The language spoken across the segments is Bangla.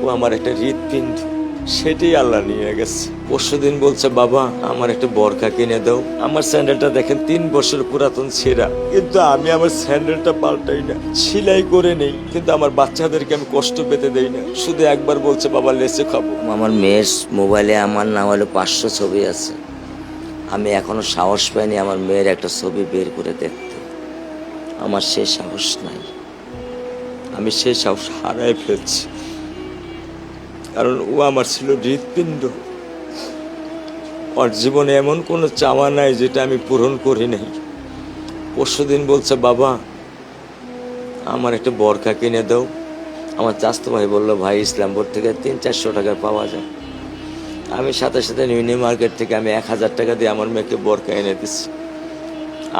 ও আমার একটা হৃৎপিণ্ড, সেটাই আল্লাহ নিয়ে গেছে। পরশুদিন বলছে, বাবা আমার একটা বরখা কিনে দাও। আমার স্যান্ডেলটা দেখেন 3 বছর পুরাতন ছেঁড়া, কিন্তু আমি আমার স্যান্ডেলটা পাল্টাই না, সেলাই করে নেই, কিন্তু আমার বাচ্চাদেরকে আমি কষ্ট পেতে দেই না। শুধু একবার বলছে, বাবা লেচে খাবো। আমার মেয়ের মোবাইলে আমার না হলে 500 ছবি আছে। আমি এখনো সাহস পাইনি আমার মেয়ের একটা ছবি বের করে দেখতে। আমার সে সাহস নাই। আমি সেই সাহস হারাই ফেলছি, কারণ ও আমার ছিল হৃৎপিণ্ড। ওর জীবনে এমন কোনো চাওয়া নাই যেটা আমি পূরণ করি নাই। পরশুদিন বলছে, বাবা আমার একটা বরখা কিনে দাও। আমার চাচতো ভাই বললো, ভাই ইসলামপুর থেকে 300-400 টাকা পাওয়া যায়। আমি সাথে সাথে মিনি মার্কেট থেকে আমি 1000 টাকা দিয়ে আমার মেয়েকে বরখা এনে দিচ্ছি।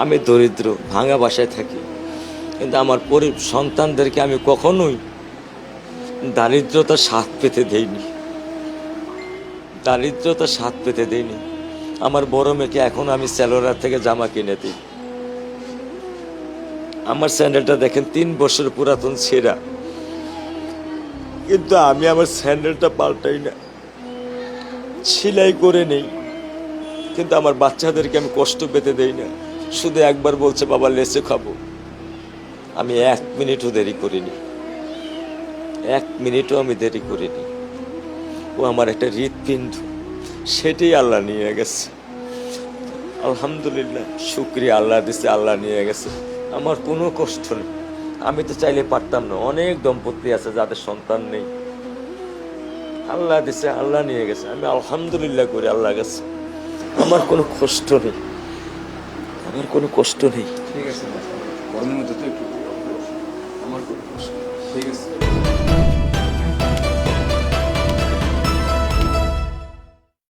আমি দরিদ্র, ভাঙা বাসায় থাকি, কিন্তু আমার সন্তানদেরকে আমি কখনোই দারিদ্রতার স্বাদ পেতে দেইনি। দারিদ্রতার স্বাদ পেতে দেইনি। আমার বড় মেয়েকে এখন আমি সেলোরার থেকে জামা কিনে দিই। আমার স্যান্ডেলটা দেখেন 3 বছর পুরাতন ছেঁড়া, কিন্তু আমি আমার স্যান্ডেলটা পাল্টাই না, সেলাই করে নেই, কিন্তু আমার বাচ্চাদেরকে আমি কষ্ট পেতে দেই না। শুধু একবার বলছে, বাবা লেচে খাবো। আমি 1 মিনিটও দেরি করিনি, 1 মিনিটও আমি দেরি করিনি। ও আমার একটা হৃৎপিণ্ড, সেটাই আল্লাহ নিয়ে গেছে। আলহামদুলিল্লাহ, শুকরিয়া, আল্লাহ দিছে, আল্লাহ নিয়ে গেছে। আমার কোনো কষ্ট নেই। আমি তো চাইলে পারতাম না। অনেক দম্পতি আছে যাদের সন্তান নেই, আল্লাহ দিছে, আল্লাহ নিয়ে গেছে। আমি আলহামদুলিল্লাহ করি আল্লাহ গেছে। আমার কোনো কষ্ট নেই, আমার কোনো কষ্ট নেই। ঠিক আছে, গরমের মধ্যে তো একটু আমার কোনো কষ্ট নেই। ঠিক আছে।